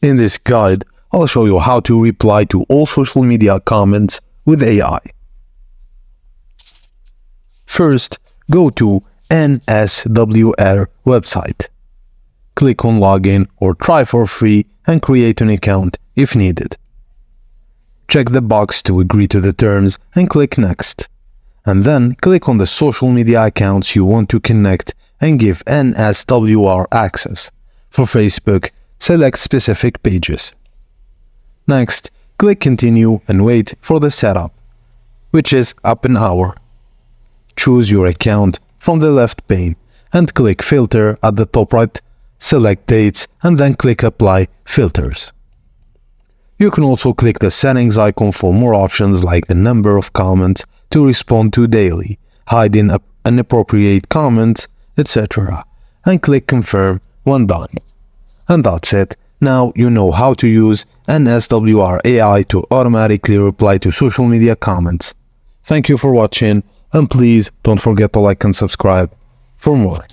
In this guide, I'll show you how to reply to all social media comments with AI. First, go to NSWR website. Click on Login or Try for free and create an account if needed. Check the box to agree to the terms and click Next. And then click on the social media accounts you want to connect and give NSWR access. For Facebook, select specific pages. Next, click Continue and wait for the setup, which is up an hour. Choose your account from the left pane and click Filter at the top right, select Dates and then click Apply Filters. You can also click the settings icon for more options like the number of comments to respond to daily, hide inappropriate comments, etc. and click Confirm when done. And that's it. Now you know how to use NSWR AI to automatically reply to social media comments. Thank you for watching, and please don't forget to like and subscribe for more.